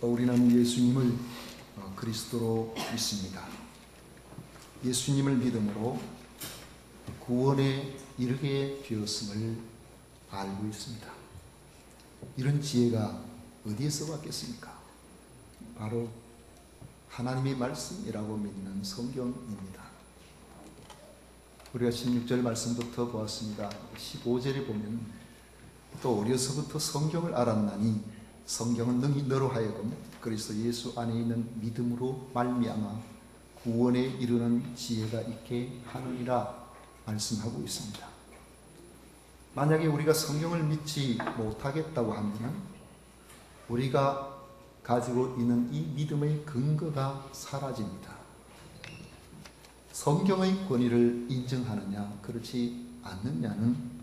우리는 예수님을 그리스도로 믿습니다. 예수님을 믿음으로 구원에 이르게 되었음을 알고 있습니다. 이런 지혜가 어디에서 왔겠습니까? 바로 하나님의 말씀이라고 믿는 성경입니다. 우리가 16절 말씀부터 보았습니다. 15절에 보면 또 어려서부터 성경을 알았나니 성경은 능히 너로 하여금 그리스도 예수 안에 있는 믿음으로 말미암아 구원에 이르는 지혜가 있게 하느니라 말씀하고 있습니다. 만약에 우리가 성경을 믿지 못하겠다고 하면 우리가 가지고 있는 이 믿음의 근거가 사라집니다. 성경의 권위를 인정하느냐 그렇지 않느냐는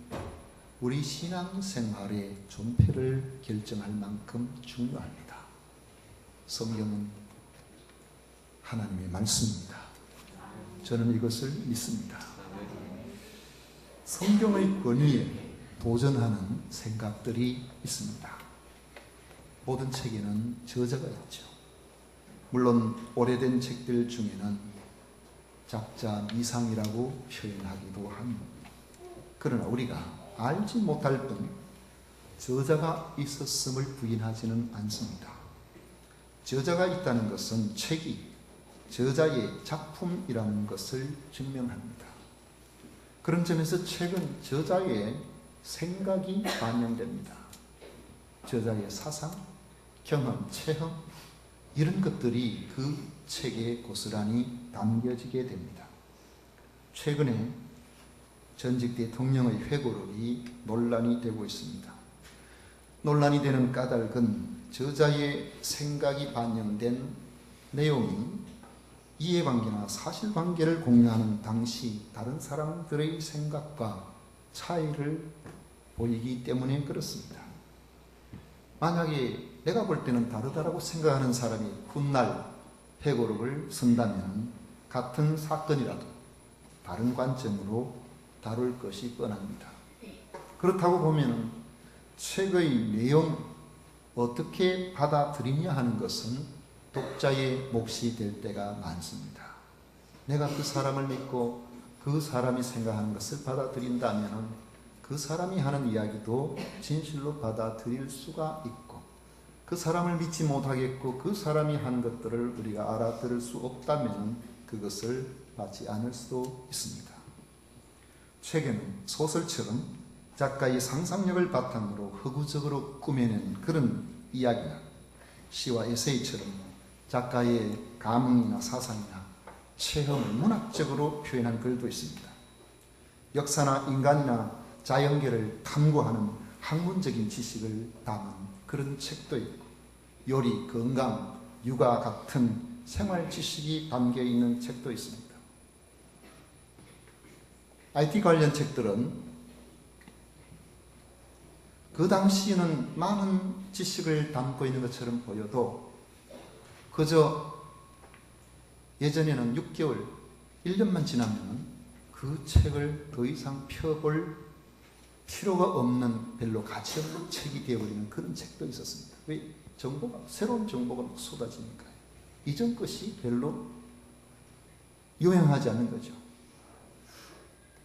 우리 신앙생활의 존폐를 결정할 만큼 중요합니다. 성경은 하나님의 말씀입니다. 저는 이것을 믿습니다. 성경의 권위에 도전하는 생각들이 있습니다. 모든 책에는 저자가 있죠. 물론 오래된 책들 중에는 작자 미상이라고 표현하기도 합니다. 그러나 우리가 알지 못할 뿐 저자가 있었음을 부인하지는 않습니다. 저자가 있다는 것은 책이 저자의 작품이라는 것을 증명합니다. 그런 점에서 책은 저자의 생각이 반영됩니다. 저자의 사상, 경험, 체험 이런 것들이 그 책에 고스란히 담겨지게 됩니다. 최근에 전직 대통령의 회고록이 논란이 되고 있습니다. 논란이 되는 까닭은 저자의 생각이 반영된 내용이 이해관계나 사실관계를 공유하는 당시 다른 사람들의 생각과 차이를 보이기 때문에 그렇습니다. 만약에 내가 볼 때는 다르다라고 생각하는 사람이 훗날 회고록을 쓴다면 같은 사건이라도 다른 관점으로 다룰 것이 뻔합니다. 그렇다고 보면 책의 내용 어떻게 받아들이냐 하는 것은 독자의 몫이 될 때가 많습니다. 내가 그 사람을 믿고 그 사람이 생각하는 것을 받아들인다면 그 사람이 하는 이야기도 진실로 받아들일 수가 있고 그 사람을 믿지 못하겠고 그 사람이 한 것들을 우리가 알아들을 수 없다면 그것을 받지 않을 수도 있습니다. 책에는 소설처럼 작가의 상상력을 바탕으로 허구적으로 꾸며낸 그런 이야기나 시와 에세이처럼 작가의 감흥이나 사상이나 체험을 문학적으로 표현한 글도 있습니다. 역사나 인간이나 자연계를 탐구하는 학문적인 지식을 담은 그런 책도 있고 요리, 건강, 육아 같은 생활 지식이 담겨있는 책도 있습니다. IT 관련 책들은 그 당시에는 많은 지식을 담고 있는 것처럼 보여도 그저 예전에는 6개월, 1년만 지나면 그 책을 더 이상 펴볼 필요가 없는 별로 가치 없는 책이 되어버리는 그런 책도 있었습니다. 왜? 새로운 정보가 막 쏟아지니까요. 이전 것이 별로 유행하지 않는 거죠.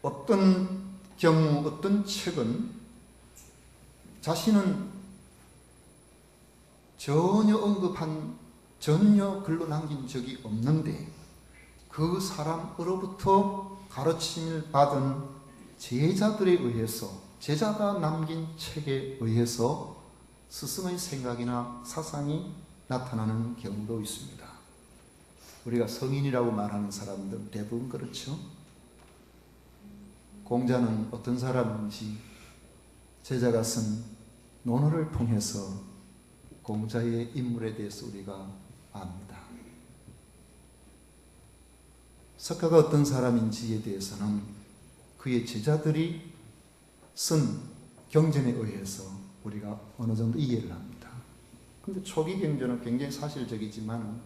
어떤 경우 어떤 책은 자신은 전혀 글로 남긴 적이 없는데 그 사람으로부터 가르침을 받은 제자들에 의해서 제자가 남긴 책에 의해서 스승의 생각이나 사상이 나타나는 경우도 있습니다. 우리가 성인이라고 말하는 사람들 대부분 그렇죠. 공자는 어떤 사람인지 제자가 쓴 논어를 통해서 공자의 인물에 대해서 우리가 압니다. 석가가 어떤 사람인지에 대해서는 그의 제자들이 쓴 경전에 의해서 우리가 어느 정도 이해를 합니다. 그런데 초기 경전은 굉장히 사실적이지만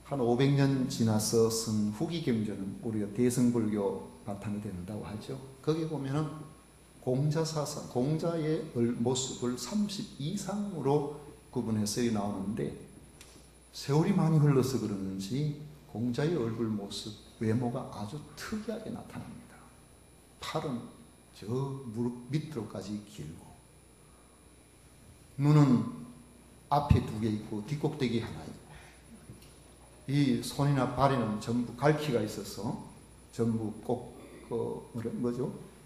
한 500년 지나서 쓴 후기 경전은 우리가 대승불교 바탕이 된다고 하죠. 거기 보면은 공자의 모습을 30 이상으로 구분해서 나오는데 세월이 많이 흘러서 그러는지 공자의 얼굴 모습, 외모가 아주 특이하게 나타납니다. 팔은 저 무릎 밑으로까지 길고, 눈은 앞에 2개 있고 뒷꼭대기 하나 있고, 이 손이나 발에는 전부 갈퀴가 있어서 전부 꼭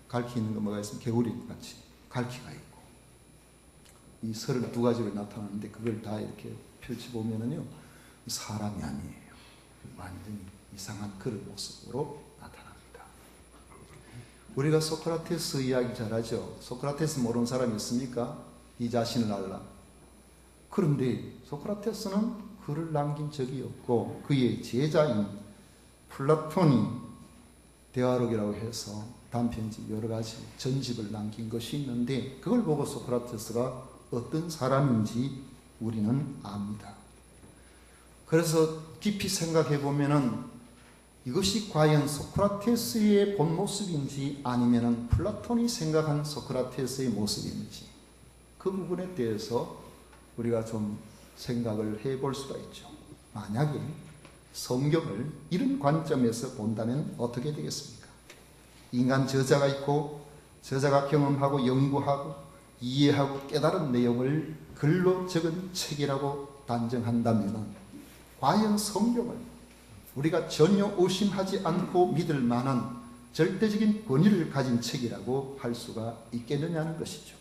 갈퀴 있는 거 뭐가 있으면 개구리 같이 갈퀴가 있고, 이 32가지로 나타나는데 그걸 다 이렇게 펼쳐보면은요, 사람이 아니에요. 완전히 이상한 그런 모습으로 나타납니다. 우리가 소크라테스 이야기 잘 하죠. 소크라테스 모르는 사람이 있습니까? 이 자신을 알라. 그런데 소크라테스는 글을 남긴 적이 없고, 그의 제자인 플라톤이 대화록이라고 해서 단편집 여러 가지 전집을 남긴 것이 있는데, 그걸 보고 소크라테스가 어떤 사람인지 우리는 압니다. 그래서 깊이 생각해 보면은 이것이 과연 소크라테스의 본 모습인지 아니면은 플라톤이 생각한 소크라테스의 모습인지, 그 부분에 대해서 우리가 좀 생각을 해볼 수가 있죠. 만약에 성경을 이런 관점에서 본다면 어떻게 되겠습니까? 인간 저자가 있고, 저자가 경험하고 연구하고 이해하고 깨달은 내용을 글로 적은 책이라고 단정한다면, 과연 성경을 우리가 전혀 의심하지 않고 믿을 만한 절대적인 권위를 가진 책이라고 할 수가 있겠느냐는 것이죠.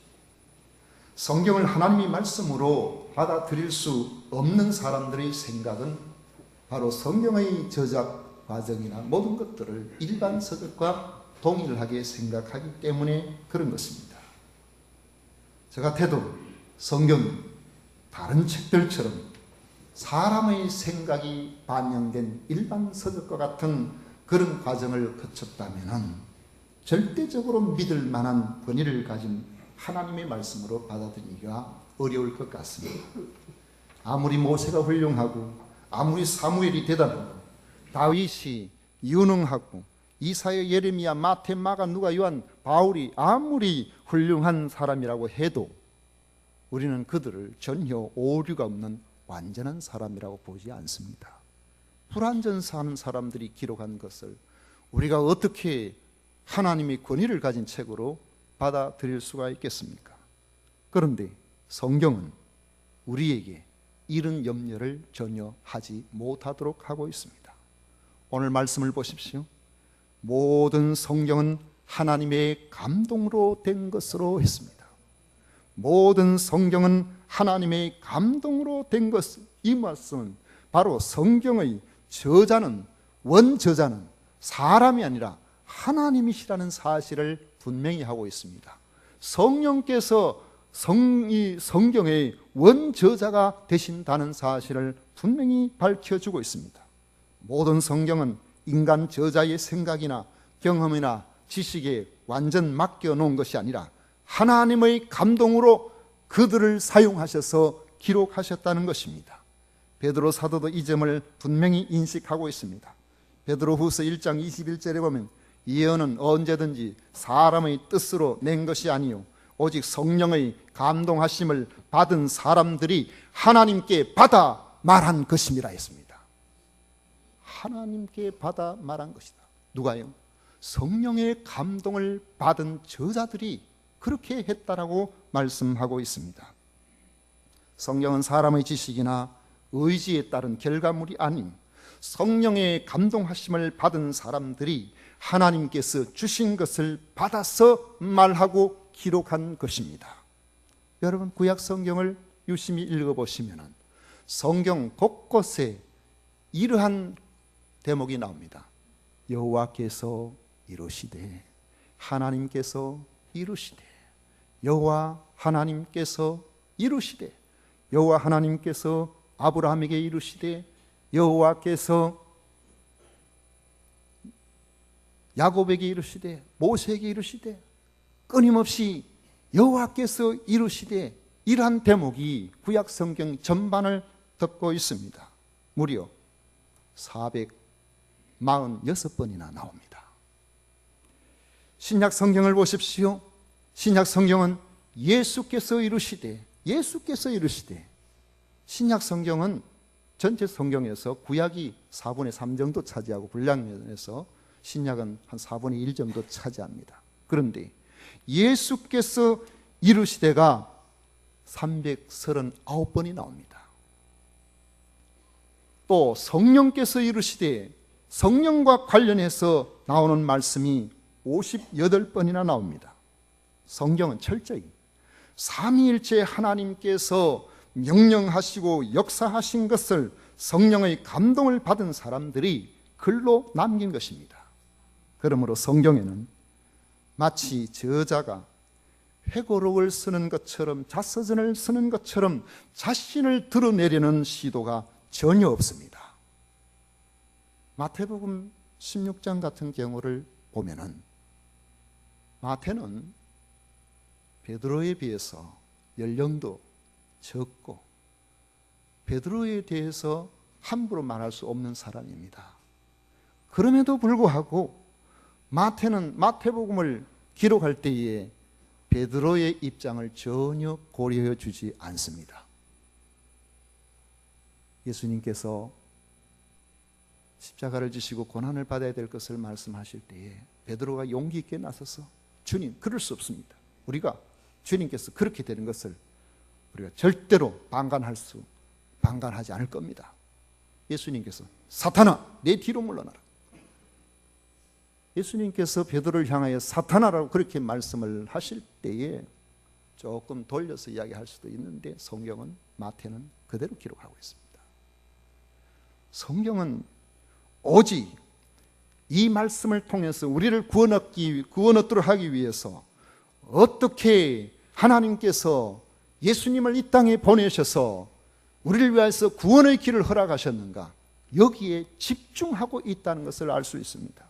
성경을 하나님의 말씀으로 받아들일 수 없는 사람들의 생각은 바로 성경의 저작 과정이나 모든 것들을 일반 서적과 동일하게 생각하기 때문에 그런 것입니다. 저 같아도 성경이 다른 책들처럼 사람의 생각이 반영된 일반 서적과 같은 그런 과정을 거쳤다면 절대적으로 믿을 만한 권위를 가진 하나님의 말씀으로 받아들이기가 어려울 것 같습니다. 아무리 모세가 훌륭하고, 아무리 사무엘이 대단하고, 다윗이 유능하고, 이사야, 예레미야, 마태, 마가, 누가, 요한, 바울이 아무리 훌륭한 사람이라고 해도 우리는 그들을 전혀 오류가 없는 완전한 사람이라고 보지 않습니다. 불완전 사는 사람들이 기록한 것을 우리가 어떻게 하나님의 권위를 가진 책으로 받아들일 수가 있겠습니까? 그런데 성경은 우리에게 이런 염려를 전혀 하지 못하도록 하고 있습니다. 오늘 말씀을 보십시오. 모든 성경은 하나님의 감동으로 된 것으로 했습니다. 모든 성경은 하나님의 감동으로 된 것, 이 말씀은 바로 성경의 저자는, 원저자는 사람이 아니라 하나님이시라는 사실을 분명히 하고 있습니다. 성령께서 이 성경의 원저자가 되신다는 사실을 분명히 밝혀주고 있습니다. 모든 성경은 인간 저자의 생각이나 경험이나 지식에 완전 맡겨놓은 것이 아니라 하나님의 감동으로 그들을 사용하셔서 기록하셨다는 것입니다. 베드로 사도도 이 점을 분명히 인식하고 있습니다. 베드로후서 1장 21절에 보면 예언은 언제든지 사람의 뜻으로 낸 것이 아니요 오직 성령의 감동하심을 받은 사람들이 하나님께 받아 말한 것임이라 했습니다. 하나님께 받아 말한 것이다. 누가요? 성령의 감동을 받은 저자들이 그렇게 했다라고 말씀하고 있습니다. 성경은 사람의 지식이나 의지에 따른 결과물이 아닌 성령의 감동하심을 받은 사람들이 하나님께서 주신 것을 받아서 말하고 기록한 것입니다. 여러분, 구약 성경을 유심히 읽어보시면 성경 곳곳에 이러한 대목이 나옵니다. 여호와께서 이르시되, 하나님께서 이르시되, 여호와 하나님께서 이르시되, 여호와 하나님께서 아브라함에게 이르시되, 여호와께서 야곱에게 이르시되, 모세에게 이르시되, 끊임없이 여호와께서 이르시되, 이러한 대목이 구약 성경 전반을 덮고 있습니다. 무려 446번이나 나옵니다. 신약 성경을 보십시오. 신약 성경은 예수께서 이르시되, 신약 성경은 전체 성경에서 구약이 4분의 3 정도 차지하고 분량면에서 신약은 한 4분의 1 정도 차지합니다. 그런데 예수께서 이르시되가 339번이 나옵니다. 또 성령께서 이르시되 성령과 관련해서 나오는 말씀이 58번이나 나옵니다. 성경은 철저히 삼위일체 하나님께서 명령하시고 역사하신 것을 성령의 감동을 받은 사람들이 글로 남긴 것입니다. 그러므로 성경에는 마치 저자가 회고록을 쓰는 것처럼 자서전을 쓰는 것처럼 자신을 드러내려는 시도가 전혀 없습니다. 마태복음 16장 같은 경우를 보면은 마태는 베드로에 비해서 연령도 적고 베드로에 대해서 함부로 말할 수 없는 사람입니다. 그럼에도 불구하고 마태는 마태복음을 기록할 때에 베드로의 입장을 전혀 고려해 주지 않습니다. 예수님께서 십자가를 지시고 고난을 받아야 될 것을 말씀하실 때에 베드로가 용기 있게 나서서 주님, 그럴 수 없습니다. 우리가 주님께서 그렇게 되는 것을 우리가 절대로 방관하지 않을 겁니다. 예수님께서 사탄아, 내 뒤로 물러나라. 예수님께서 베드로를 향하여 사탄아라고 그렇게 말씀을 하실 때에 조금 돌려서 이야기할 수도 있는데 성경은 마태는 그대로 기록하고 있습니다. 성경은 오직 이 말씀을 통해서 우리를 구원 얻도록 하기 위해서 어떻게 하나님께서 예수님을 이 땅에 보내셔서 우리를 위해서 구원의 길을 허락하셨는가, 여기에 집중하고 있다는 것을 알 수 있습니다.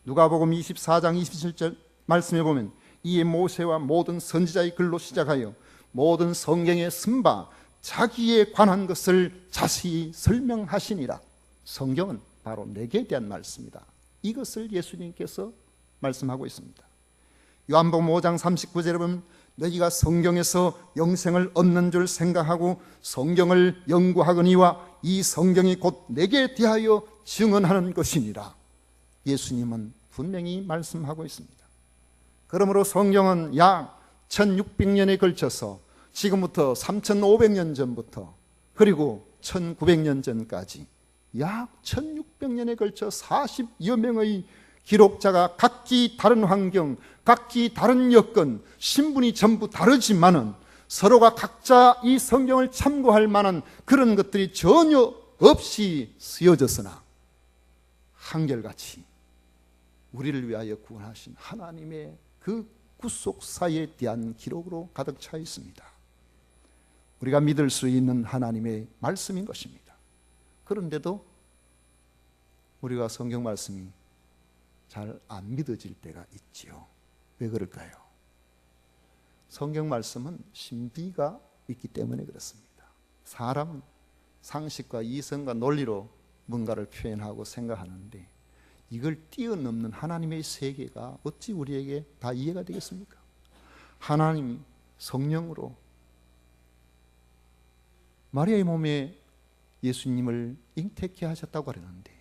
누가복음 24장 27절 말씀해 보면 이에 모세와 모든 선지자의 글로 시작하여 모든 성경에 쓴 바 자기에 관한 것을 자세히 설명하시니라. 성경은 바로 내게 대한 말씀이다. 이것을 예수님께서 말씀하고 있습니다. 요한복음 5장 39절에 보면 너희가 성경에서 영생을 얻는 줄 생각하고 성경을 연구하거니와 이 성경이 곧 내게 대하여 증언하는 것이니라. 예수님은 분명히 말씀하고 있습니다. 그러므로 성경은 약 1600년에 걸쳐서 지금부터 3500년 전부터 그리고 1900년 전까지 약 1600년에 걸쳐 40여 명의 기록자가 각기 다른 환경, 각기 다른 여건, 신분이 전부 다르지만은 서로가 각자 이 성경을 참고할 만한 그런 것들이 전혀 없이 쓰여졌으나 한결같이 우리를 위하여 구원하신 하나님의 그 구속사에 대한 기록으로 가득 차 있습니다. 우리가 믿을 수 있는 하나님의 말씀인 것입니다. 그런데도 우리가 성경 말씀이 잘 안 믿어질 때가 있지요. 왜 그럴까요? 성경 말씀은 신비가 있기 때문에 그렇습니다. 사람은 상식과 이성과 논리로 뭔가를 표현하고 생각하는데 이걸 뛰어넘는 하나님의 세계가 어찌 우리에게 다 이해가 되겠습니까? 하나님이 성령으로 마리아의 몸에 예수님을 잉태케 하셨다고 하는데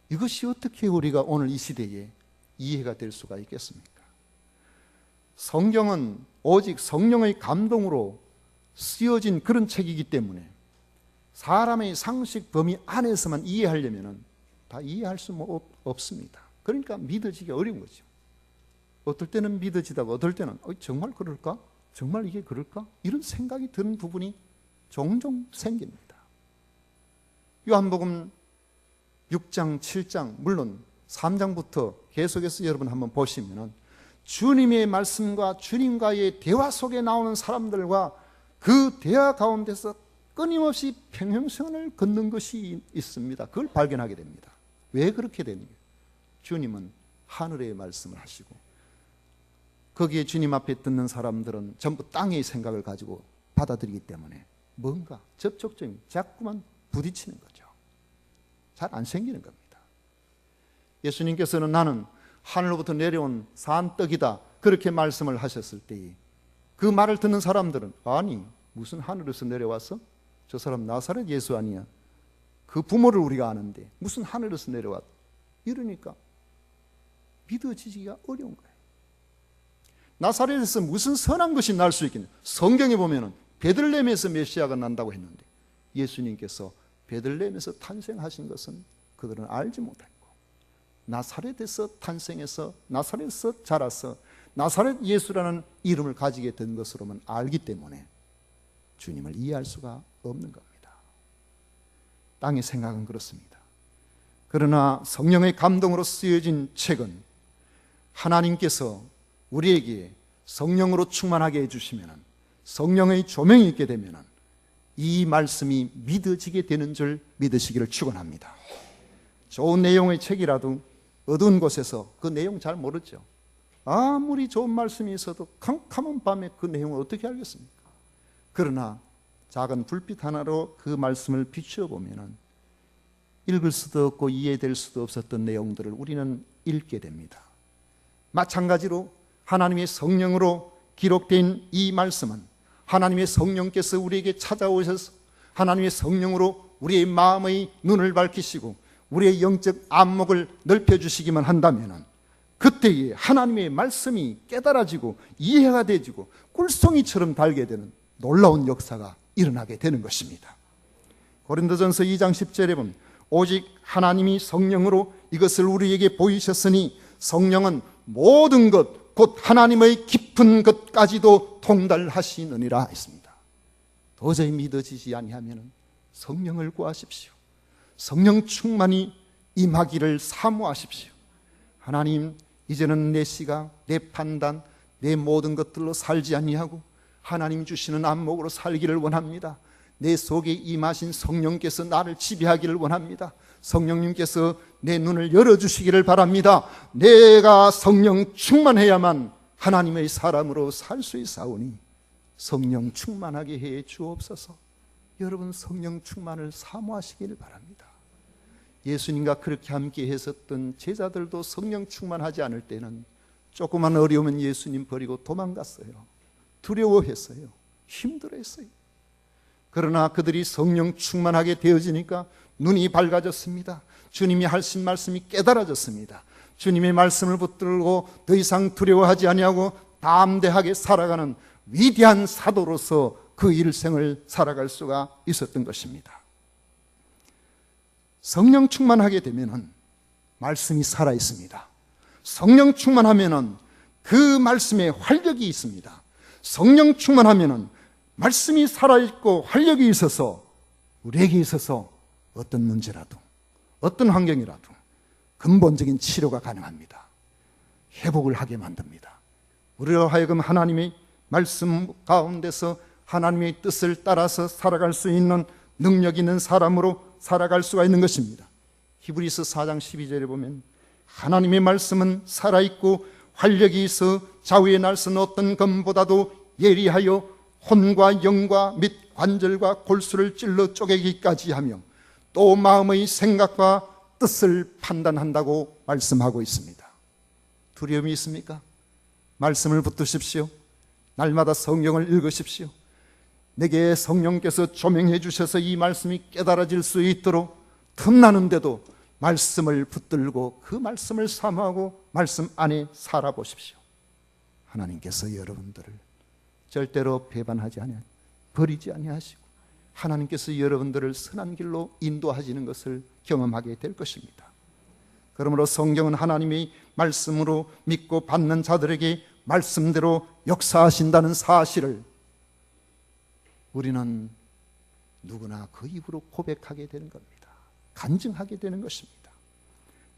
이것이 어떻게 우리가 오늘 이 시대에 이해가 될 수가 있겠습니까? 성경은 오직 성령의 감동으로 쓰여진 그런 책이기 때문에 사람의 상식 범위 안에서만 이해하려면 다 이해할 수 없습니다. 그러니까 믿어지기 어려운 거죠. 어떨 때는 믿어지다가 어떨 때는 정말 그럴까? 정말 이게 그럴까? 이런 생각이 드는 부분이 종종 생깁니다. 요한복음 6장, 7장, 물론 3장부터 계속해서 여러분 한번 보시면 주님의 말씀과 주님과의 대화 속에 나오는 사람들과 그 대화 가운데서 끊임없이 평행선을 걷는 것이 있습니다. 그걸 발견하게 됩니다. 왜 그렇게 되는가? 주님은 하늘의 말씀을 하시고 거기에 주님 앞에 듣는 사람들은 전부 땅의 생각을 가지고 받아들이기 때문에 뭔가 접촉점이 자꾸만 부딪히는 거죠. 잘 안 생기는 겁니다. 예수님께서는 나는 하늘로부터 내려온 산떡이다 그렇게 말씀을 하셨을 때에 그 말을 듣는 사람들은 아니 무슨 하늘에서 내려와서 저 사람 나사렛 예수 아니야? 그 부모를 우리가 아는데 무슨 하늘에서 내려왔 이러니까 믿어지기가 어려운 거예요. 나사렛에서 무슨 선한 것이 날 수 있겠냐. 성경에 보면은 베들레헴에서 메시아가 난다고 했는데 예수님께서 베들레헴에서 탄생하신 것은 그들은 알지 못했고, 나사렛에서 탄생해서 나사렛에서 자라서 나사렛 예수라는 이름을 가지게 된 것으로만 알기 때문에 주님을 이해할 수가 없는 겁니다. 땅의 생각은 그렇습니다. 그러나 성령의 감동으로 쓰여진 책은 하나님께서 우리에게 성령으로 충만하게 해주시면, 성령의 조명이 있게 되면 이 말씀이 믿어지게 되는 줄 믿으시기를 축원합니다. 좋은 내용의 책이라도 어두운 곳에서 그 내용 잘 모르죠. 아무리 좋은 말씀이 있어도 캄캄한 밤에 그 내용을 어떻게 알겠습니까? 그러나 작은 불빛 하나로 그 말씀을 비추어 보면 읽을 수도 없고 이해될 수도 없었던 내용들을 우리는 읽게 됩니다. 마찬가지로 하나님의 성령으로 기록된 이 말씀은 하나님의 성령께서 우리에게 찾아오셔서 하나님의 성령으로 우리의 마음의 눈을 밝히시고 우리의 영적 안목을 넓혀주시기만 한다면 그때에 하나님의 말씀이 깨달아지고 이해가 되지고 꿀송이처럼 달게 되는 놀라운 역사가 일어나게 되는 것입니다. 고린도전서 2장 10절에 보면 오직 하나님이 성령으로 이것을 우리에게 보이셨으니 성령은 모든 것 곧 하나님의 깊은 것까지도 통달하시느니라 했습니다. 도저히 믿어지지 아니하면 성령을 구하십시오. 성령 충만히 임하기를 사모하십시오. 하나님, 이제는 내 시각, 내 판단, 내 모든 것들로 살지 아니하고 하나님 주시는 안목으로 살기를 원합니다. 내 속에 임하신 성령께서 나를 지배하기를 원합니다. 성령님께서 내 눈을 열어주시기를 바랍니다. 내가 성령 충만해야만 하나님의 사람으로 살 수 있사오니 성령 충만하게 해 주옵소서. 여러분, 성령 충만을 사모하시기를 바랍니다. 예수님과 그렇게 함께 했었던 제자들도 성령 충만하지 않을 때는 조그만 어려우면 예수님 버리고 도망갔어요. 두려워했어요. 힘들어했어요. 그러나 그들이 성령 충만하게 되어지니까 눈이 밝아졌습니다. 주님이 하신 말씀이 깨달아졌습니다. 주님의 말씀을 붙들고 더 이상 두려워하지 아니하고 담대하게 살아가는 위대한 사도로서 그 일생을 살아갈 수가 있었던 것입니다. 성령 충만하게 되면 말씀이 살아있습니다. 성령 충만하면 그 말씀에 활력이 있습니다. 성령 충만하면 말씀이 살아있고 활력이 있어서 우리에게 있어서 어떤 문제라도 어떤 환경이라도 근본적인 치료가 가능합니다. 회복을 하게 만듭니다. 우리로 하여금 하나님의 말씀 가운데서 하나님의 뜻을 따라서 살아갈 수 있는 능력 있는 사람으로 살아갈 수가 있는 것입니다. 히브리서 4장 12절에 보면 하나님의 말씀은 살아있고 활력이 있어 좌우의 날선 어떤 검보다도 예리하여 혼과 영과 및 관절과 골수를 찔러 쪼개기까지 하며 또 마음의 생각과 뜻을 판단한다고 말씀하고 있습니다. 두려움이 있습니까? 말씀을 붙드십시오. 날마다 성경을 읽으십시오. 내게 성령께서 조명해 주셔서 이 말씀이 깨달아질 수 있도록 틈나는데도 말씀을 붙들고 그 말씀을 사모하고 말씀 안에 살아보십시오. 하나님께서 여러분들을 절대로 배반하지 아니하시고 버리지 아니하시고 하나님께서 여러분들을 선한 길로 인도하시는 것을 경험하게 될 것입니다. 그러므로 성경은 하나님의 말씀으로 믿고 받는 자들에게 말씀대로 역사하신다는 사실을 우리는 누구나 그 입으로 고백하게 되는 겁니다. 간증하게 되는 것입니다.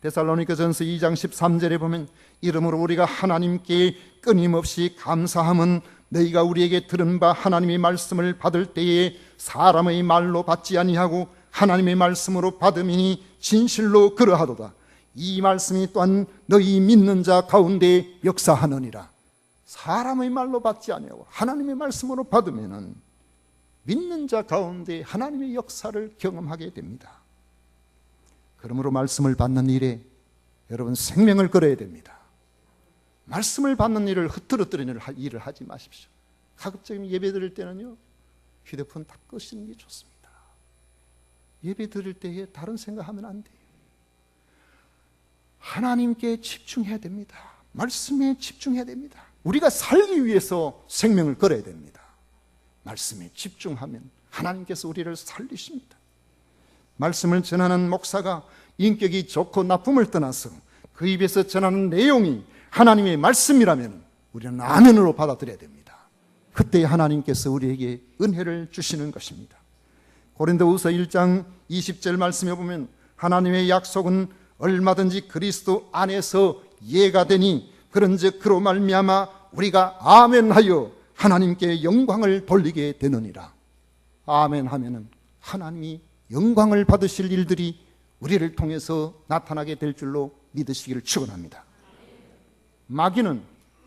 데살로니가전서 2장 13절에 보면 이러므로 우리가 하나님께 끊임없이 감사함은 너희가 우리에게 들은 바 하나님의 말씀을 받을 때에 사람의 말로 받지 아니하고 하나님의 말씀으로 받음이니 진실로 그러하도다. 이 말씀이 또한 너희 믿는 자 가운데 역사하느니라. 사람의 말로 받지 아니하고 하나님의 말씀으로 받으면은 믿는 자 가운데 하나님의 역사를 경험하게 됩니다. 그러므로 말씀을 받는 일에 여러분 생명을 걸어야 됩니다. 말씀을 받는 일을 흐트러뜨리는 일을 하지 마십시오. 가급적이면 예배 드릴 때는요 휴대폰 다 끄시는 게 좋습니다. 예배 드릴 때에 다른 생각하면 안 돼요. 하나님께 집중해야 됩니다. 말씀에 집중해야 됩니다. 우리가 살기 위해서 생명을 걸어야 됩니다. 말씀에 집중하면 하나님께서 우리를 살리십니다. 말씀을 전하는 목사가 인격이 좋고 나쁨을 떠나서 그 입에서 전하는 내용이 하나님의 말씀이라면 우리는 아멘으로 받아들여야 됩니다. 그때 하나님께서 우리에게 은혜를 주시는 것입니다. 고린도후서 1장 20절 말씀에 보면 하나님의 약속은 얼마든지 그리스도 안에서 예가 되니 그런즉 그로 말미암아 우리가 아멘하여 하나님께 영광을 돌리게 되느니라. 아멘하면은 하나님이 영광을 받으실 일들이 우리를 통해서 나타나게 될 줄로 믿으시기를 축원합니다. 마귀는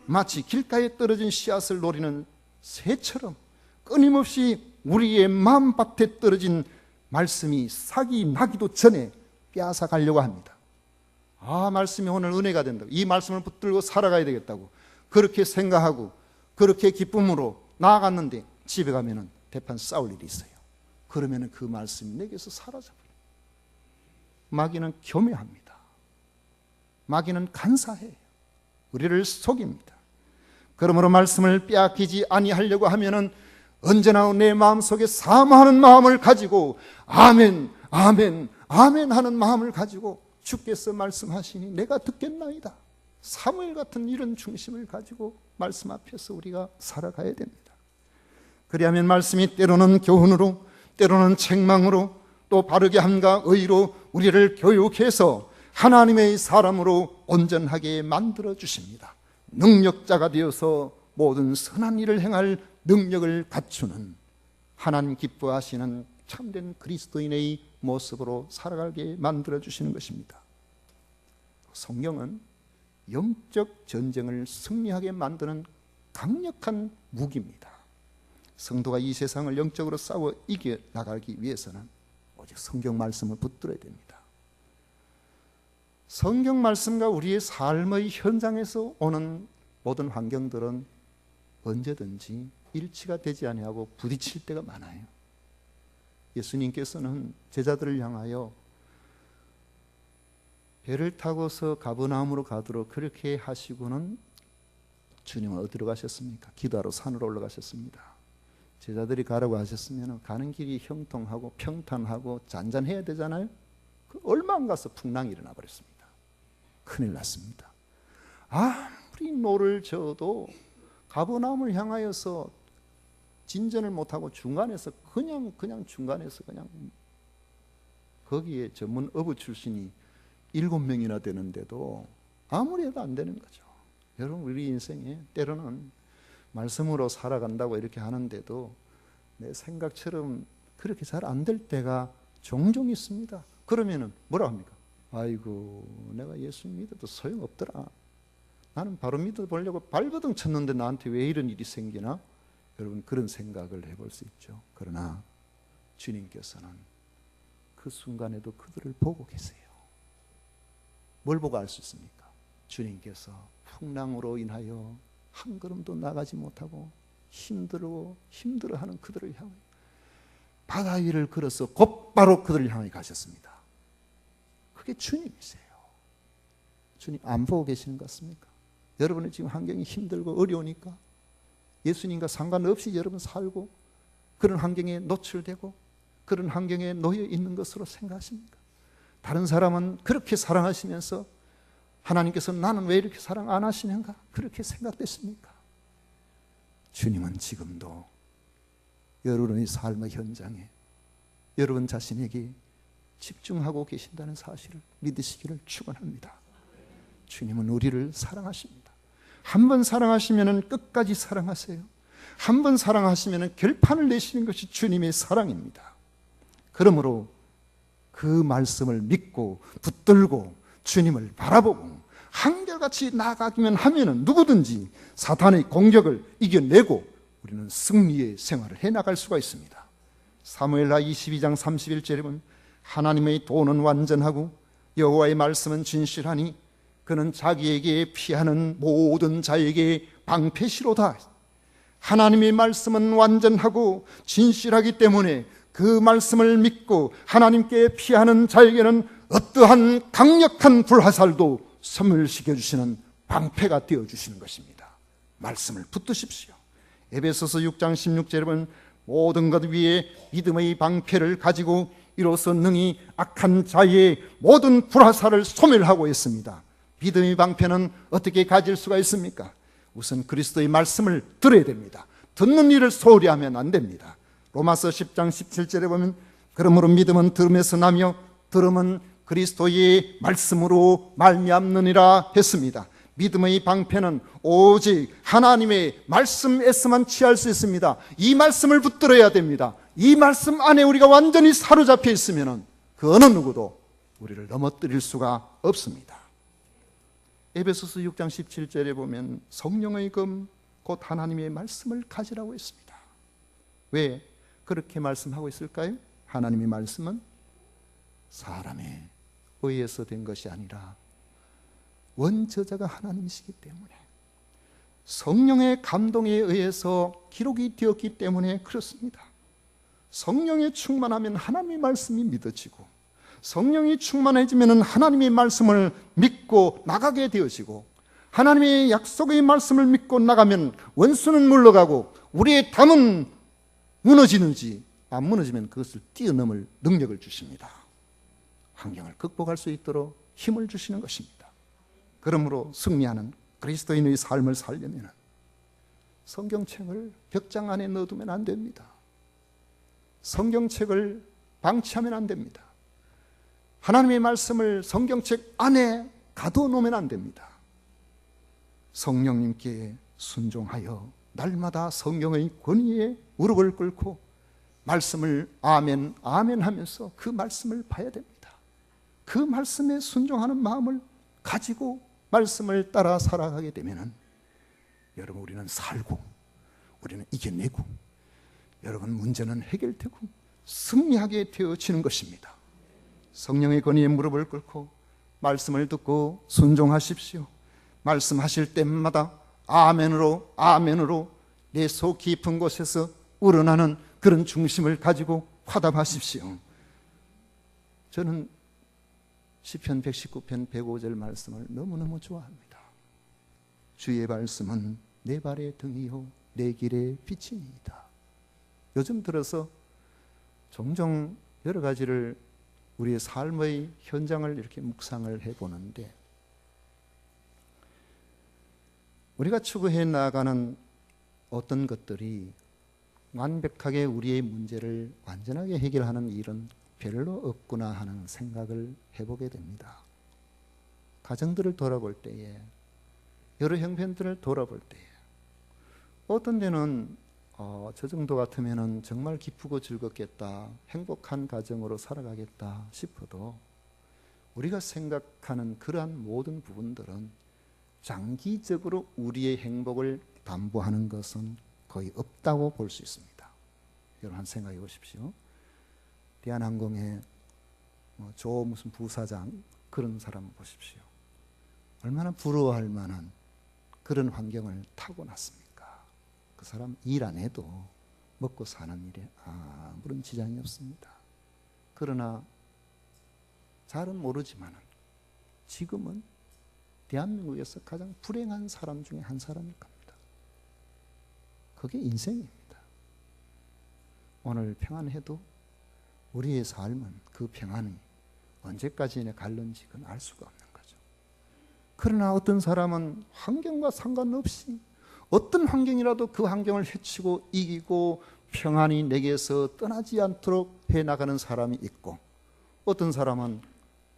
마치 길가에 떨어진 씨앗을 노리는 새처럼 끊임없이 우리의 마음밭에 떨어진 말씀이 싹이 나기도 전에 빼앗아 가려고 합니다. 말씀이 오늘 은혜가 된다고, 이 말씀을 붙들고 살아가야 되겠다고 그렇게 생각하고 그렇게 기쁨으로 나아갔는데 집에 가면은 대판 싸울 일이 있어요. 그러면은 그 말씀이 내게서 사라져버려요. 마귀는 교묘합니다. 마귀는 간사해요. 우리를 속입니다. 그러므로 말씀을 빼앗기지 아니하려고 하면은 언제나 내 마음속에 사모하는 마음을 가지고 아멘, 아멘, 아멘 하는 마음을 가지고 주께서 말씀하시니 내가 듣겠나이다. 사무엘 같은 이런 중심을 가지고 말씀 앞에서 우리가 살아가야 됩니다. 그리하면 말씀이 때로는 교훈으로, 때로는 책망으로, 또 바르게 함과 의로 우리를 교육해서 하나님의 사람으로 온전하게 만들어 주십니다. 능력자가 되어서 모든 선한 일을 행할 능력을 갖추는 하나님 기뻐하시는 참된 그리스도인의 모습으로 살아가게 만들어 주시는 것입니다. 성경은 영적 전쟁을 승리하게 만드는 강력한 무기입니다. 성도가 이 세상을 영적으로 싸워 이겨나가기 위해서는 오직 성경 말씀을 붙들어야 됩니다. 성경 말씀과 우리의 삶의 현장에서 오는 모든 환경들은 언제든지 일치가 되지 아니하고 부딪힐 때가 많아요. 예수님께서는 제자들을 향하여 배를 타고서 가버나움으로 가도록 그렇게 하시고는 주님은 어디로 가셨습니까? 기도하러 산으로 올라가셨습니다. 제자들이 가라고 하셨으면 가는 길이 형통하고 평탄하고 잔잔해야 되잖아요. 얼마 안 가서 풍랑이 일어나 버렸습니다. 큰일 났습니다. 아무리 노를 저어도 가버나움을 향하여서 진전을 못하고 중간에서 그냥 중간에서 그냥 거기에 전문 어부 출신이 7명이나 되는데도 아무리 해도 안 되는 거죠. 여러분, 우리 인생에 때로는 말씀으로 살아간다고 이렇게 하는데도 내 생각처럼 그렇게 잘 안 될 때가 종종 있습니다. 그러면은 뭐라 합니까? 아이고, 내가 예수 믿어도 소용없더라. 나는 바로 믿어보려고 발버둥 쳤는데 나한테 왜 이런 일이 생기나? 여러분, 그런 생각을 해볼 수 있죠. 그러나 주님께서는 그 순간에도 그들을 보고 계세요. 뭘 보고 알 수 있습니까? 주님께서 풍랑으로 인하여 한 걸음도 나가지 못하고 힘들어하는 그들을 향해 바다 위를 걸어서 곧바로 그들을 향해 가셨습니다. 그게 주님이세요. 주님 안 보고 계시는 것 같습니까? 여러분의 지금 환경이 힘들고 어려우니까 예수님과 상관없이 여러분 살고 그런 환경에 노출되고 그런 환경에 놓여 있는 것으로 생각하십니까? 다른 사람은 그렇게 사랑하시면서 하나님께서 나는 왜 이렇게 사랑 안 하시는가? 그렇게 생각됐습니까? 주님은 지금도 여러분의 삶의 현장에 여러분 자신에게 집중하고 계신다는 사실을 믿으시기를 축원합니다. 주님은 우리를 사랑하십니다. 한 번 사랑하시면 끝까지 사랑하세요. 한 번 사랑하시면 결판을 내시는 것이 주님의 사랑입니다. 그러므로 그 말씀을 믿고 붙들고 주님을 바라보고 한결같이 나아가기만 하면은 누구든지 사탄의 공격을 이겨내고 우리는 승리의 생활을 해나갈 수가 있습니다. 사무엘하 22장 31절에 보면 하나님의 도는 완전하고 여호와의 말씀은 진실하니 그는 자기에게 피하는 모든 자에게 방패시로다. 하나님의 말씀은 완전하고 진실하기 때문에 그 말씀을 믿고 하나님께 피하는 자에게는 어떠한 강력한 불화살도 소멸시켜 주시는 방패가 되어 주시는 것입니다. 말씀을 붙드십시오. 에베소서 6장 16절에 보면 모든 것 위에 믿음의 방패를 가지고 이로써 능히 악한 자의 모든 불화살을 소멸하고 있습니다. 믿음의 방패는 어떻게 가질 수가 있습니까? 우선 그리스도의 말씀을 들어야 됩니다. 듣는 일을 소홀히 하면 안 됩니다. 로마서 10장 17절에 보면 그러므로 믿음은 들음에서 나며 들음은 그리스도의 말씀으로 말미암느니라 했습니다. 믿음의 방패는 오직 하나님의 말씀에서만 취할 수 있습니다. 이 말씀을 붙들어야 됩니다. 이 말씀 안에 우리가 완전히 사로잡혀 있으면 그 어느 누구도 우리를 넘어뜨릴 수가 없습니다. 에베소서 6장 17절에 보면 성령의 금 곧 하나님의 말씀을 가지라고 했습니다. 왜 그렇게 말씀하고 있을까요? 하나님의 말씀은 사람에 의해서 된 것이 아니라 원저자가 하나님이시기 때문에 성령의 감동에 의해서 기록이 되었기 때문에 그렇습니다. 성령에 충만하면 하나님의 말씀이 믿어지고 성령이 충만해지면 하나님의 말씀을 믿고 나가게 되어지고 하나님의 약속의 말씀을 믿고 나가면 원수는 물러가고 우리의 담은 무너지는지 안 무너지면 그것을 뛰어넘을 능력을 주십니다. 환경을 극복할 수 있도록 힘을 주시는 것입니다. 그러므로 승리하는 그리스도인의 삶을 살려면 성경책을 벽장 안에 넣어두면 안 됩니다. 성경책을 방치하면 안 됩니다. 하나님의 말씀을 성경책 안에 가둬놓으면 안 됩니다. 성령님께 순종하여 날마다 성경의 권위에 무릎을 꿇고 말씀을 아멘 아멘 하면서 그 말씀을 봐야 됩니다. 그 말씀에 순종하는 마음을 가지고 말씀을 따라 살아가게 되면 여러분 우리는 살고 우리는 이겨내고 여러분 문제는 해결되고 승리하게 되어지는 것입니다. 성령의 권위에 무릎을 꿇고 말씀을 듣고 순종하십시오. 말씀하실 때마다 아멘으로 아멘으로 내 속 깊은 곳에서 우러나는 그런 중심을 가지고 화답하십시오. 저는 시편 119편 105절 말씀을 너무너무 좋아합니다. 주의 말씀은 내 발의 등이요 내 길의 빛이니이다. 요즘 들어서 종종 여러 가지를 우리의 삶의 현장을 이렇게 묵상을 해보는데 우리가 추구해 나가는 어떤 것들이 완벽하게 우리의 문제를 완전하게 해결하는 일은 별로 없구나 하는 생각을 해보게 됩니다. 가정들을 돌아볼 때에 여러 형편들을 돌아볼 때에 어떤 데는 저 정도 같으면 정말 기쁘고 즐겁겠다, 행복한 가정으로 살아가겠다 싶어도 우리가 생각하는 그러한 모든 부분들은 장기적으로 우리의 행복을 담보하는 것은 거의 없다고 볼 수 있습니다. 여러분 한 생각해 보십시오. 대한항공의 조 무슨 부사장 그런 사람 보십시오. 얼마나 부러워할 만한 그런 환경을 타고났습니까? 그 사람 일 안 해도 먹고 사는 일에 아무런 지장이 없습니다. 그러나 잘은 모르지만 지금은 대한민국에서 가장 불행한 사람 중에 한 사람일 겁니다. 그게 인생입니다. 오늘 평안해도 우리의 삶은 그 평안이 언제까지 갈는지 그건 알 수가 없는 거죠. 그러나 어떤 사람은 환경과 상관없이 어떤 환경이라도 그 환경을 헤치고 이기고 평안이 내게서 떠나지 않도록 해나가는 사람이 있고 어떤 사람은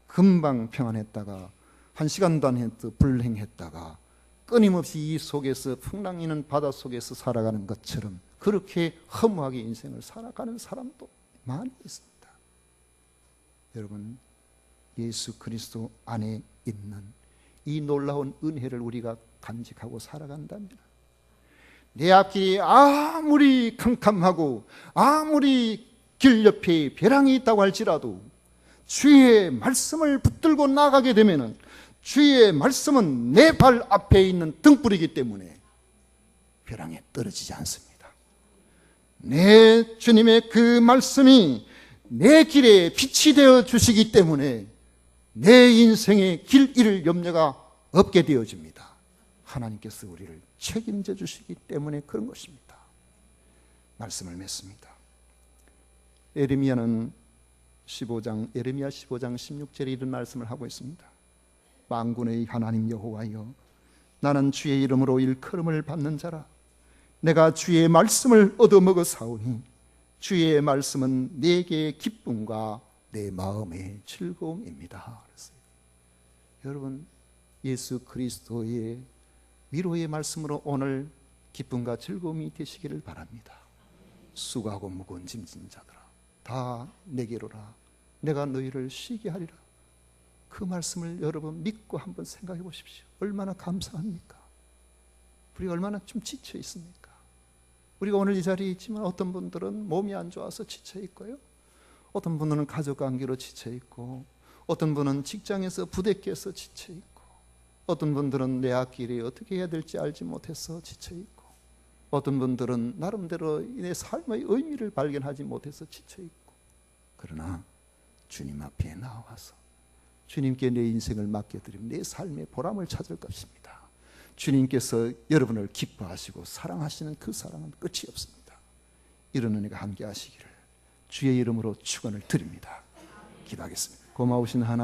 금방 평안했다가 한 시간도 안 해도 불행했다가 끊임없이 이 속에서 풍랑이는 바다 속에서 살아가는 것처럼 그렇게 허무하게 인생을 살아가는 사람도 많이 있습니다. 여러분 예수 그리스도 안에 있는 이 놀라운 은혜를 우리가 간직하고 살아간다면 내 앞길이 아무리 캄캄하고 아무리 길 옆에 벼랑이 있다고 할지라도 주의 말씀을 붙들고 나가게 되면 주의 말씀은 내 발 앞에 있는 등불이기 때문에 벼랑에 떨어지지 않습니다. 내 주님의 그 말씀이 내 길에 빛이 되어 주시기 때문에 내 인생의 길 잃을 염려가 없게 되어집니다. 하나님께서 우리를 책임져 주시기 때문에 그런 것입니다. 말씀을 맺습니다. 에레미야 15장 16절에 이런 말씀을 하고 있습니다. 만군의 하나님 여호와여, 나는 주의 이름으로 일컬음을 받는 자라. 내가 주의 말씀을 얻어먹어 사오니 주의 말씀은 내게 기쁨과 내 마음의 즐거움입니다. 그랬어요. 여러분, 예수 그리스도의 위로의 말씀으로 오늘 기쁨과 즐거움이 되시기를 바랍니다. 수고하고 무거운 짐진 자들아, 다 내게로라. 내가 너희를 쉬게 하리라. 그 말씀을 여러분 믿고 한번 생각해 보십시오. 얼마나 감사합니까? 우리가 얼마나 좀 지쳐 있습니까? 우리가 오늘 이 자리에 있지만 어떤 분들은 몸이 안 좋아서 지쳐 있고요, 어떤 분들은 가족관계로 지쳐 있고, 어떤 분은 직장에서 부대껴서 지쳐 있고, 어떤 분들은 내 앞길이 어떻게 해야 될지 알지 못해서 지쳐 있고, 어떤 분들은 나름대로 내 삶의 의미를 발견하지 못해서 지쳐 있고, 그러나 주님 앞에 나와서 주님께 내 인생을 맡겨드리면 내 삶의 보람을 찾을 것입니다. 주님께서 여러분을 기뻐하시고 사랑하시는 그 사랑은 끝이 없습니다. 이런 은혜가 함께 하시기를 주의 이름으로 축원을 드립니다. 기도하겠습니다. 고마우신 하나님,